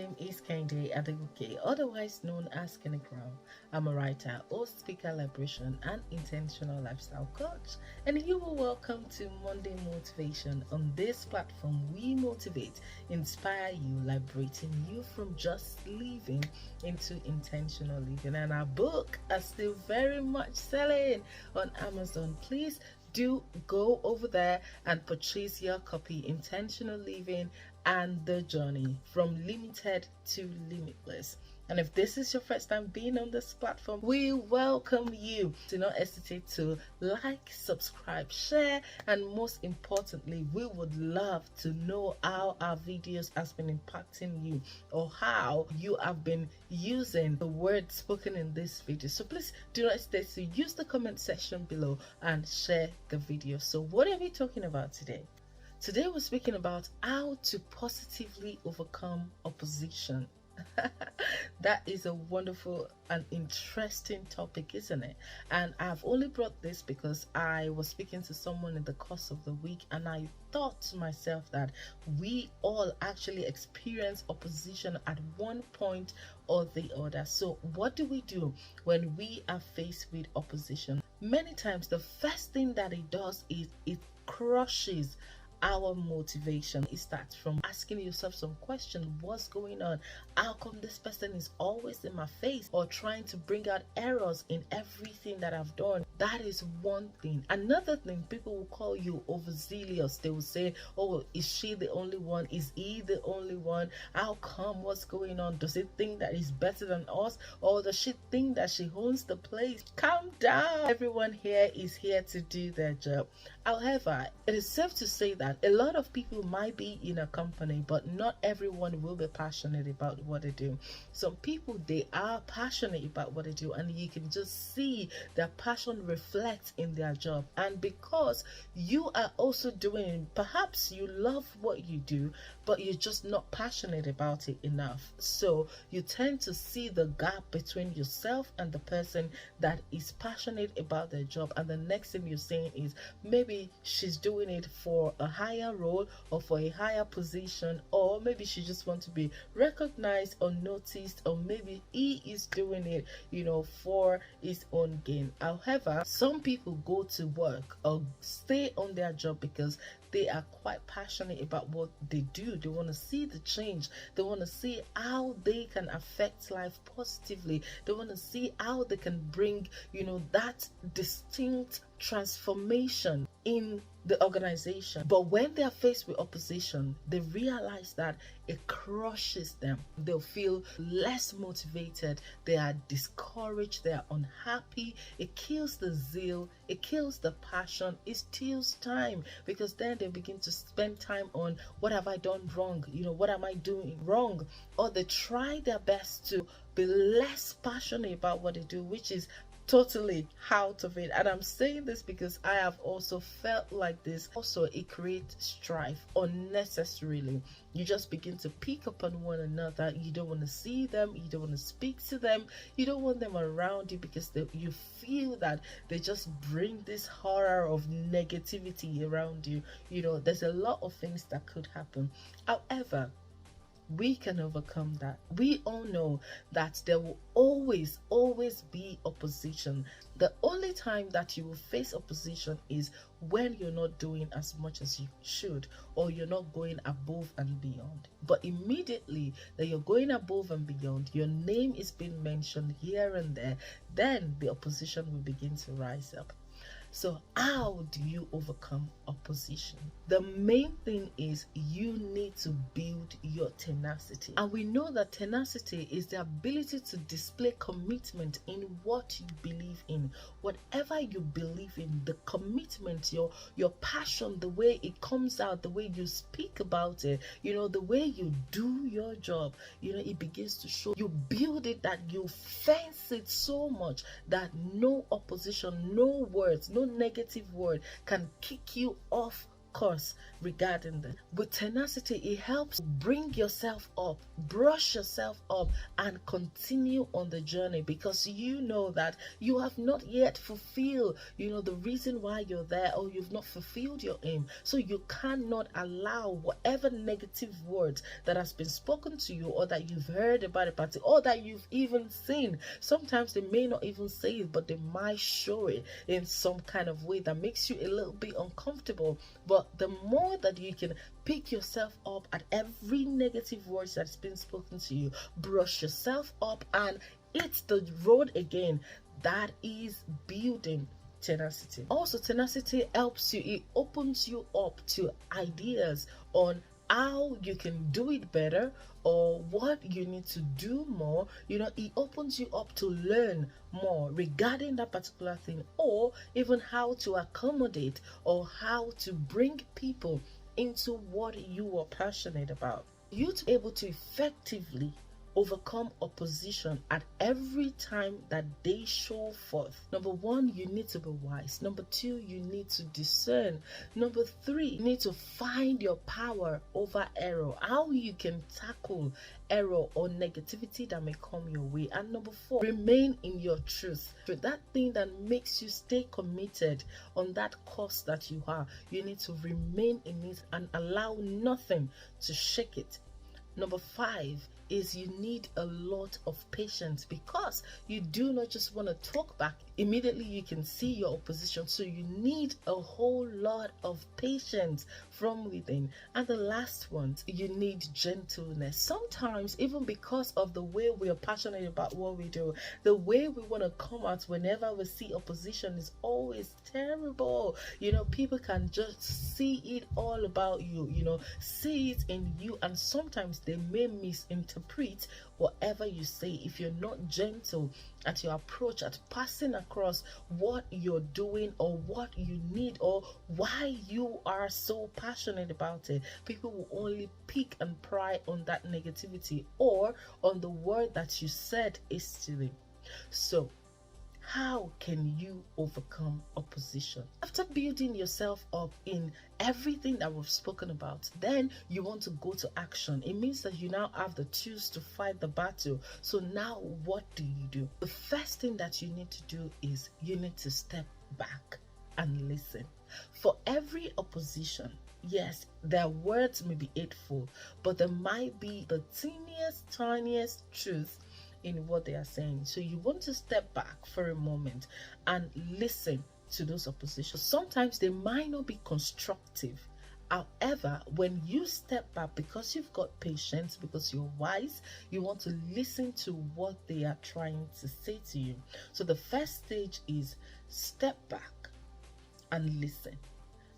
name is Kehinde Adegoke, otherwise known as Kenny Crown. I'm a writer, host, speaker, liberation, and intentional lifestyle coach. And you are welcome to Monday Motivation. On this platform, we motivate, inspire you, liberating you from just living into intentional living. And our book is still very much selling on Amazon. Please do go over there and purchase your copy, Intentional Living and the Journey from Limited to Limitless. And if this is your first time being on this platform, we welcome you. Do not hesitate to like, subscribe, share, and most importantly, we would love to know how our videos has been impacting you or how you have been using the words spoken in this video. So please do not hesitate to use the comment section below and share the video. So what are we talking about today? Today we're speaking about how to positively overcome opposition. That is a wonderful and interesting topic, isn't it? And I've only brought this because I was speaking to someone in the course of the week, and I thought to myself that we all actually experience opposition at one point or the other. So what do we do when we are faced with opposition? Many times the first thing that it does is it crushes our motivation. It starts from asking yourself some question: what's going on? How come this person is always in my face or trying to bring out errors in everything that I've done? That is one thing. Another thing, people will call you overzealous. They will say, oh, is she the only one? Is he the only one? How come? What's going on? Does it think that he's better than us, or does she think that she owns the place? Calm down. Everyone here is here to do their job. However, it is safe to say that a lot of people might be in a company, but not everyone will be passionate about what they do. Some people, they are passionate about what they do, and you can just see their passion reflect in their job. And because you are also doing, perhaps you love what you do, but you're just not passionate about it enough. So you tend to see the gap between yourself and the person that is passionate about their job. And the next thing you're saying is, maybe she's doing it for a higher role or for a higher position, or maybe she just wants to be recognized or noticed, or maybe he is doing it, for his own gain. However, some people go to work or stay on their job because they are quite passionate about what they do. They want to see the change. They want to see how they can affect life positively. They want to see how they can bring, that distinct transformation in the organization. But when they are faced with opposition, they realize that it crushes them. They'll feel less motivated. They are discouraged. They are unhappy. It kills the zeal. It kills the passion. It steals time, because then they begin to spend time on, what have I done wrong? What am I doing wrong? Or they try their best to be less passionate about what they do, which is totally out of it. And I'm saying this because I have also felt like this. Also, it creates strife unnecessarily. You just begin to pick upon one another. You don't want to see them. You don't want to speak to them. You don't want them around you because you feel that they just bring this horror of negativity around you. There's a lot of things that could happen. However, we can overcome that. We all know that there will always be opposition. The only time that you will face opposition is when you're not doing as much as you should, or you're not going above and beyond. But immediately that you're going above and beyond, your name is being mentioned here and there, then the opposition will begin to rise up. So how do you overcome opposition? The main thing is you need to build your tenacity. And we know that tenacity is the ability to display commitment in what you believe in. Whatever you believe in, the commitment, your passion, the way it comes out, the way you speak about it, the way you do your job, it begins to show. You build it, that you fence it so much that no opposition, no words, no negative word can kick you off focus regarding this. With tenacity, it helps bring yourself up, brush yourself up, and continue on the journey, because you know that you have not yet fulfilled, the reason why you're there, or you've not fulfilled your aim. So you cannot allow whatever negative words that has been spoken to you, or that you've heard about a party, or that you've even seen. Sometimes they may not even say it, but they might show it in some kind of way that makes you a little bit uncomfortable. But the more that you can pick yourself up at every negative words that's been spoken to you, brush yourself up and hit the road again, that is building tenacity. Also, tenacity helps you, it opens you up to ideas on how you can do it better, or what you need to do more. It opens you up to learn more regarding that particular thing, or even how to accommodate, or how to bring people into what you are passionate about. You to be able to effectively overcome opposition at every time that they show forth. Number one, you need to be wise. Number two, you need to discern. Number three, you need to find your power over error, how you can tackle error or negativity that may come your way. And number four, remain in your truth. That thing that makes you stay committed on that course that you are, you need to remain in it and allow nothing to shake it. Number five is you need a lot of patience, because you do not just want to talk back. Immediately you can see your opposition, so you need a whole lot of patience from within. And the last one, you need gentleness. Sometimes, even because of the way we are passionate about what we do, the way we want to come out whenever we see opposition is always terrible. People can just see it all about you, see it in you, and sometimes they may misinterpret whatever you say if you're not gentle at your approach, at passing across what you're doing, or what you need, or why you are so passionate about it. People will only pick and pry on that negativity, or on the word that you said hastily. So how can you overcome opposition? After building yourself up in everything that we've spoken about, then you want to go to action. It means that you now have the tools to fight the battle. So now what do? The first thing that you need to do is you need to step back and listen. For every opposition, yes, their words may be hateful, but there might be the tiniest truth in what they are saying. So you want to step back for a moment and listen to those oppositions. Sometimes they might not be constructive. However, when you step back, because you've got patience, because you're wise, you want to listen to what they are trying to say to you. So the first stage is step back and listen.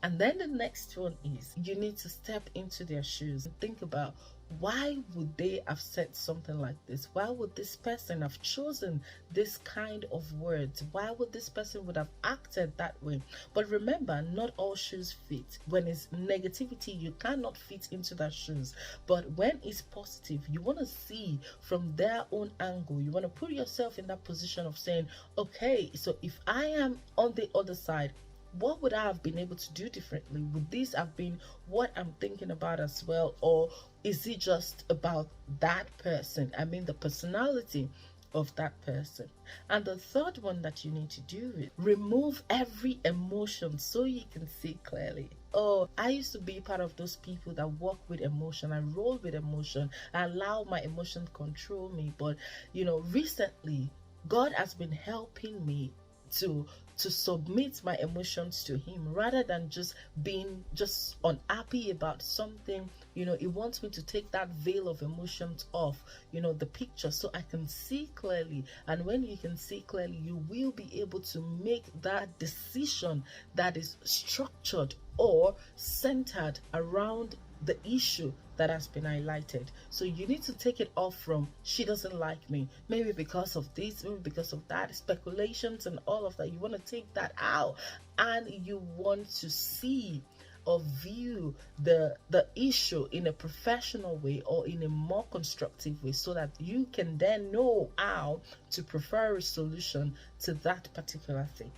And then the next one is you need to step into their shoes and think about, why would they have said something like this? Why would this person have chosen this kind of words? Why would this person would have acted that way? But remember, not all shoes fit. When it's negativity, you cannot fit into that shoes. But when it's positive, you want to see from their own angle. You want to put yourself in that position of saying, okay, so if I am on the other side, what would I have been able to do differently? Would this have been what I'm thinking about as well? Or is it just about that person? I mean, the personality of that person. And the third one that you need to do is remove every emotion so you can see clearly. Oh, I used to be part of those people that walk with emotion. I roll with emotion. I allow my emotion control me. But, recently, God has been helping me to submit my emotions to him, rather than just being just unhappy about something. He wants me to take that veil of emotions off, the picture, so I can see clearly. And when you can see clearly, you will be able to make that decision that is structured or centered around the issue that has been highlighted. So you need to take it off from, she doesn't like me, maybe because of this, maybe because of that, speculations and all of that. You want to take that out, and you want to see or view the issue in a professional way, or in a more constructive way, so that you can then know how to prefer a solution to that particular thing.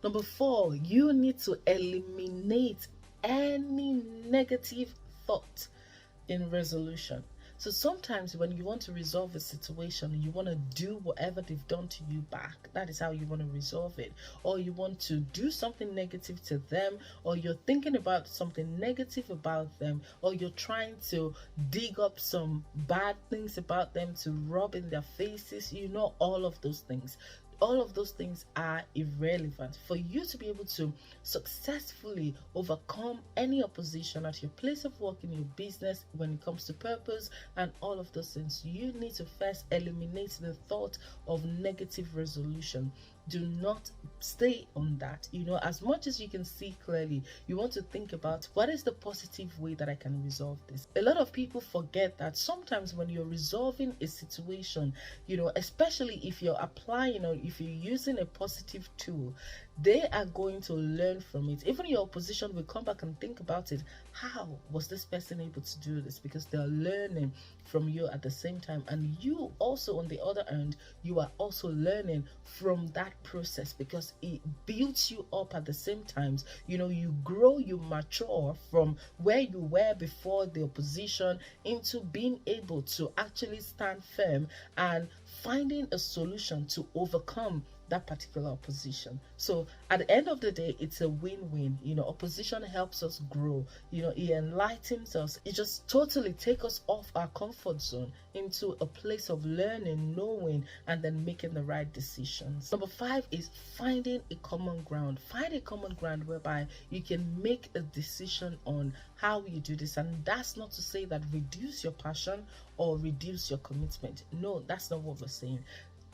Number 4, you need to eliminate any negative thought in resolution. So sometimes when you want to resolve a situation, you want to do whatever they've done to you back. That is how you want to resolve it. Or you want to do something negative to them, or you're thinking about something negative about them, or you're trying to dig up some bad things about them to rub in their faces. All of those things. All of those things are irrelevant. For you to be able to successfully overcome any opposition at your place of work, in your business, when it comes to purpose and all of those things, you need to first eliminate the thought of negative resolution. Do not stay on that. As much as you can see clearly, you want to think about, what is the positive way that I can resolve this? A lot of people forget that sometimes when you're resolving a situation, especially if you're applying, or if you're using a positive tool, they are going to learn from it. Even your opposition will come back and think about it. How was this person able to do this? Because they're learning from you at the same time. And you also, on the other hand, you are also learning from that process, because it builds you up at the same time. You grow, you mature from where you were before the opposition into being able to actually stand firm and finding a solution to overcome that particular opposition. So at the end of the day, it's a win-win. Opposition helps us grow. It enlightens us. It just totally takes us off our comfort zone into a place of learning, knowing, and then making the right decisions. Number 5 is finding a common ground. Find a common ground whereby you can make a decision on how you do this. And that's not to say that reduce your passion or reduce your commitment. No, that's not what we're saying.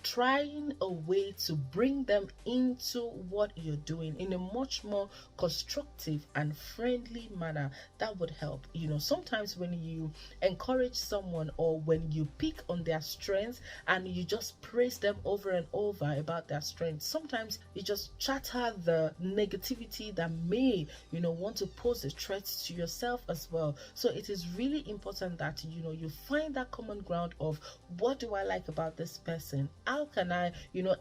Trying a way to bring them into what you're doing in a much more constructive and friendly manner, that would help. Sometimes when you encourage someone, or when you pick on their strengths and you just praise them over and over about their strengths, sometimes you just chatter the negativity that may want to pose a threat to yourself as well. So it is really important that you find that common ground of, what do I like about this person? How can I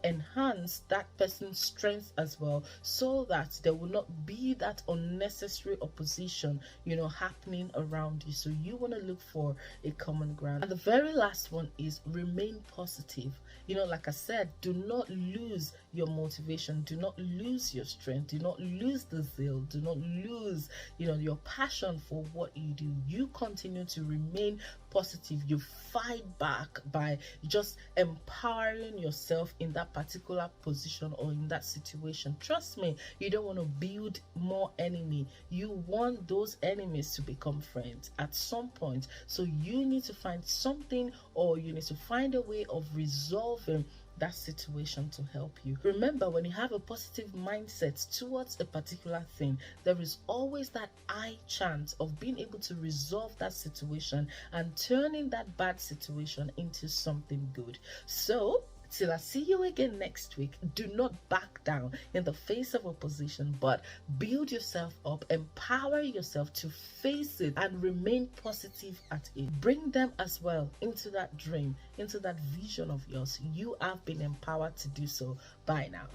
enhance that person's strengths as well, so that there will not be that unnecessary opposition happening around you. So you want to look for a common ground. And the very last one is remain positive. Like I said, do not lose your motivation, do not lose your strength, do not lose the zeal, do not lose your passion for what you do. You continue to remain positive. You fight back by just empowering yourself in that particular position or in that situation. Trust me, you don't want to build more enemy. You want those enemies to become friends at some point. So you need to find something, or you need to find a way of resolving that situation to help you. Remember, when you have a positive mindset towards a particular thing, there is always that high chance of being able to resolve that situation and turning that bad situation into something good. So till I see you again next week, do not back down in the face of opposition, but build yourself up, empower yourself to face it and remain positive at it. Bring them as well into that dream, into that vision of yours. You have been empowered to do so. Bye now.